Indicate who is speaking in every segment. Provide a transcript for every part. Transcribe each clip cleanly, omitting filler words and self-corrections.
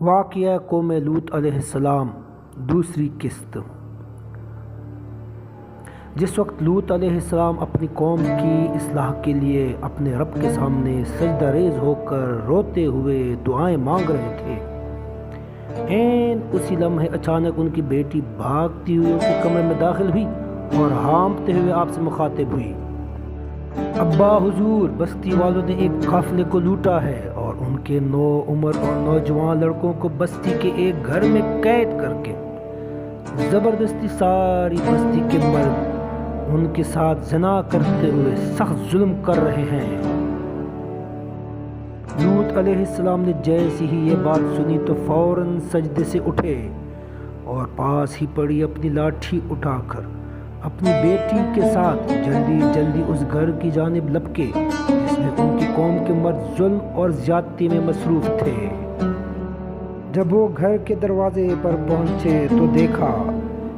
Speaker 1: واقعہ قوم لوط علیہ السلام دوسری قسط۔ جس وقت لوط علیہ السلام اپنی قوم کی اصلاح کے لیے اپنے رب کے سامنے سجدہ ریز ہو کر روتے ہوئے دعائیں مانگ رہے تھے، عین اسی لمحے اچانک ان کی بیٹی بھاگتی ہوئی ان کے کمرے میں داخل ہوئی اور ہانپتے ہوئے آپ سے مخاطب ہوئی: ابا حضور، بستی والوں نے ایک قافلے کو لوٹا ہے اور ان کے نوعمر اور نوجوان لڑکوں کو بستی کے ایک گھر میں قید کر کے زبردستی ساری بستی کے مرد ان کے ساتھ زنا کرتے ہوئے سخت ظلم کر رہے ہیں۔ لوط علیہ السلام نے جیسی ہی یہ بات سنی تو فوراً سجدے سے اٹھے اور پاس ہی پڑی اپنی لاٹھی اٹھا کر اپنی بیٹی کے ساتھ جلدی جلدی اس گھر کی جانب لپکے جس میں ان کی قوم کے مرد ظلم اور زیادتی میں مصروف تھے۔ جب وہ گھر کے دروازے پر پہنچے تو دیکھا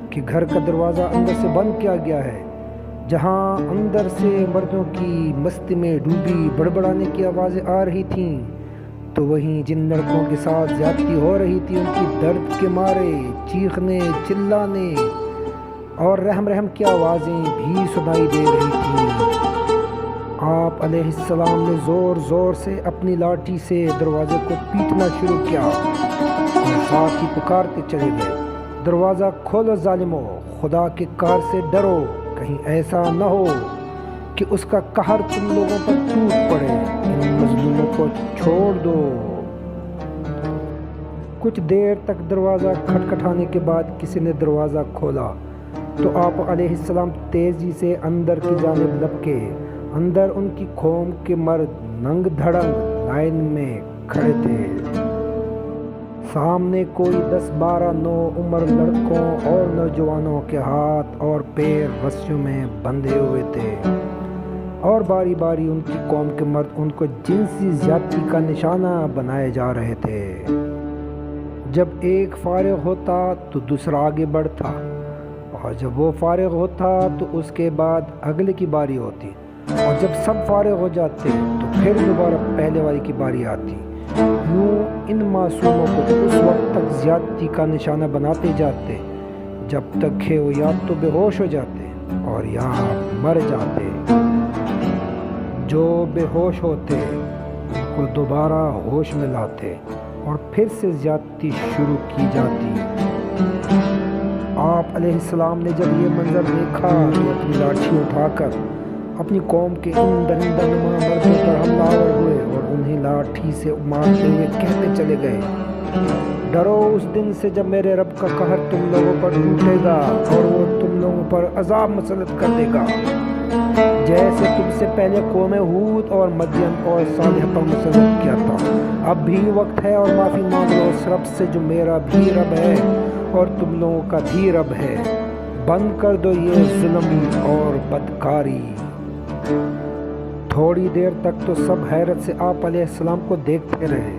Speaker 1: کہ گھر کا دروازہ اندر سے بند کیا گیا ہے۔ جہاں اندر سے مردوں کی مستی میں ڈوبی بڑبڑانے کی آوازیں آ رہی تھیں، تو وہیں جن لڑکوں کے ساتھ زیادتی ہو رہی تھی ان کی درد کے مارے چیخنے، چلانے اور رحم کی آوازیں بھی سنائی دے رہی تھیں۔ آپ علیہ السلام نے زور زور سے اپنی لاٹھی سے دروازے کو پیٹنا شروع کیا اور ساتھ ہی پکارتے چلے گئے: دروازہ کھولو ظالمو، خدا کے قہر سے ڈرو، کہیں ایسا نہ ہو کہ اس کا قہر تم لوگوں پر ٹوٹ پڑے، ان مظلوموں کو چھوڑ دو۔ کچھ دیر تک دروازہ کھٹکھٹانے کے بعد کسی نے دروازہ کھولا تو آپ علیہ السلام تیزی سے اندر کی جانب لپکے۔ اندر ان کی قوم کے مرد ننگ دھڑنگ لائن میں کھڑے تھے۔ سامنے کوئی 10-12 نوعمر لڑکوں اور نوجوانوں کے ہاتھ اور پیر رسیوں میں بندھے ہوئے تھے اور باری باری ان کی قوم کے مرد ان کو جنسی زیادتی کا نشانہ بنائے جا رہے تھے۔ جب ایک فارغ ہوتا تو دوسرا آگے بڑھتا، اور جب وہ فارغ ہوتا تو اس کے بعد اگلے کی باری ہوتی، اور جب سب فارغ ہو جاتے تو پھر دوبارہ پہلے والی کی باری آتی۔ یوں ان معصوموں کو اس وقت تک زیادتی کا نشانہ بناتے جاتے جب تک کہ وہ یا تو بے ہوش ہو جاتے اور یا مر جاتے۔ جو بے ہوش ہوتے ان کو دوبارہ ہوش میں لاتے اور پھر سے زیادتی شروع کی جاتی۔ آپ علیہ السلام نے جب یہ منظر دیکھا تو اپنی لاٹھی اٹھا کر اپنی قوم کے ان درندہ نما مردوں پر حملہ آور ہوئے اور انہیں لاٹھی سے مارتے ہوئے کہتے چلے گئے: ڈرو اس دن سے جب میرے رب کا قہر تم لوگوں پر ٹوٹے گا اور وہ تم لوگوں پر عذاب مسلط کر دے گا، جیسے تم سے پہلے قوم ہود اور مدین اور صالح پر مسلط کیا تھا۔ اب بھی وقت ہے اور معافی مانگ لو اس رب سے جو میرا بھی رب ہے اور تم لوگوں کا بھی رب ہے۔ بند کر دو یہ ظلم اور بدکاری۔ تھوڑی دیر تک تو سب حیرت سے آپ علیہ السلام کو دیکھتے رہے،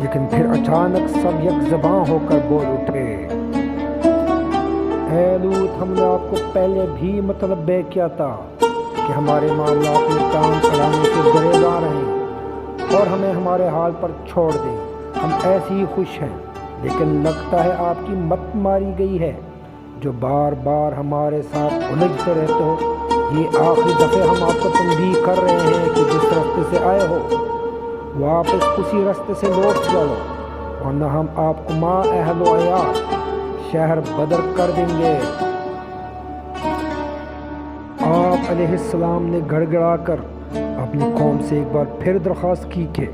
Speaker 1: لیکن پھر اچانک سب یک زباں ہو کر بول اٹھے: اے لوط، ہم نے آپ کو پہلے بھی متنبہ کیا تھا کہ ہمارے معاملات میں ٹانگ اڑانے سے گریزاں رہیں اور ہمیں ہمارے حال پر چھوڑ دیں۔ ہم ایسے ہی خوش ہیں، لیکن لگتا ہے آپ کی مت ماری گئی ہے جو بار بار ہمارے ساتھ الجھتے رہتے ہو۔ یہ آخری دفعہ ہم آپ کو تنبیہ کر رہے ہیں کہ جس راستے سے آئے ہو واپس اسی راستے سے لوٹ جاؤ، ورنہ ہم آپ کو ماں اہل و عیال شہر بدر کر دیں گے۔ آپ علیہ السلام نے گڑ گڑا کر اپنی قوم سے ایک بار پھر درخواست کی کہ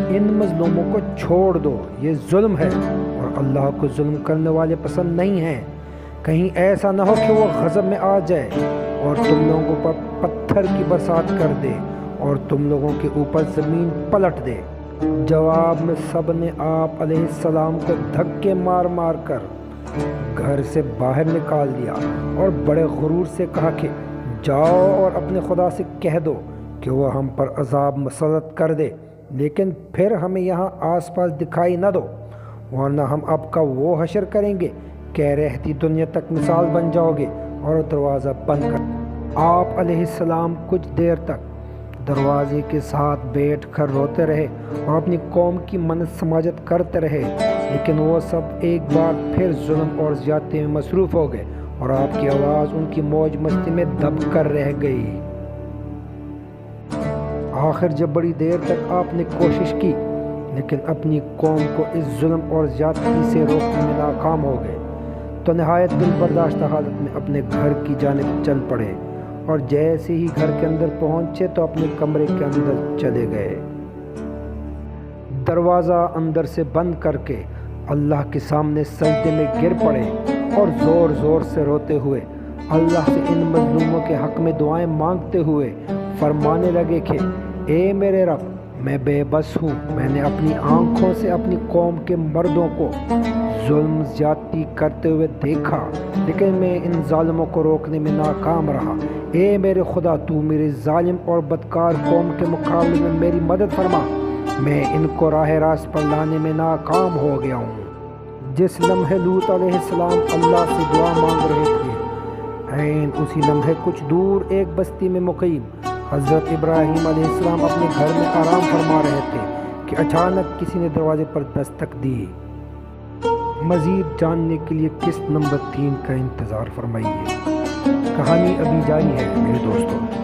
Speaker 1: ان مظلوموں کو چھوڑ دو، یہ ظلم ہے اور اللہ کو ظلم کرنے والے پسند نہیں ہیں۔ کہیں ایسا نہ ہو کہ وہ غضب میں آ جائے اور تم لوگوں پر پتھر کی برسات کر دے اور تم لوگوں کے اوپر زمین پلٹ دے۔ جواب میں سب نے آپ علیہ السلام کو دھکے مار مار کر گھر سے باہر نکال دیا اور بڑے غرور سے کہا کہ جاؤ اور اپنے خدا سے کہہ دو کہ وہ ہم پر عذاب مسلط کر دے، لیکن پھر ہمیں یہاں آس پاس دکھائی نہ دو، ورنہ ہم آپ کا وہ حشر کریں گے کہ رہتی دنیا تک مثال بن جاؤ گے۔ اور دروازہ بند کر۔ آپ علیہ السلام کچھ دیر تک دروازے کے ساتھ بیٹھ کر روتے رہے اور اپنی قوم کی منت سماجت کرتے رہے لیکن وہ سب ایک بار پھر ظلم اور زیادتی میں مصروف ہو گئے اور آپ کی آواز ان کی موج مستی میں دب کر رہ گئی۔ آخر جب بڑی دیر تک آپ نے کوشش کی لیکن اپنی قوم کو اس ظلم اور زیادتی سے روکنے میں ناکام ہو گئے تو نہایت دل برداشتہ حالت میں اپنے گھر کی جانب چل پڑے، اور جیسے ہی گھر کے اندر پہنچے تو اپنے کمرے کے اندر چلے گئے۔ دروازہ اندر سے بند کر کے اللہ کے سامنے سجدے میں گر پڑے اور زور زور سے روتے ہوئے اللہ سے ان مظلوموں کے حق میں دعائیں مانگتے ہوئے فرمانے لگے کہ اے میرے رب، میں بے بس ہوں، میں نے اپنی آنکھوں سے اپنی قوم کے مردوں کو ظلم زیادتی کرتے ہوئے دیکھا، لیکن میں ان ظالموں کو روکنے میں ناکام رہا۔ اے میرے خدا، تو میرے ظالم اور بدکار قوم کے مقابلے میں میری مدد فرما، میں ان کو راہ راست پر لانے میں ناکام ہو گیا ہوں۔ جس لمحے لوط علیہ السلام اللہ سے دعا مانگ رہے تھے، عین اسی لمحے کچھ دور ایک بستی میں مقیم حضرت ابراہیم علیہ السلام اپنے گھر میں آرام فرما رہے تھے کہ اچانک کسی نے دروازے پر دستک دی۔ مزید جاننے کے لیے قسط نمبر 3 کا انتظار فرمائیے۔ کہانی ابھی جاری ہے میرے دوستوں۔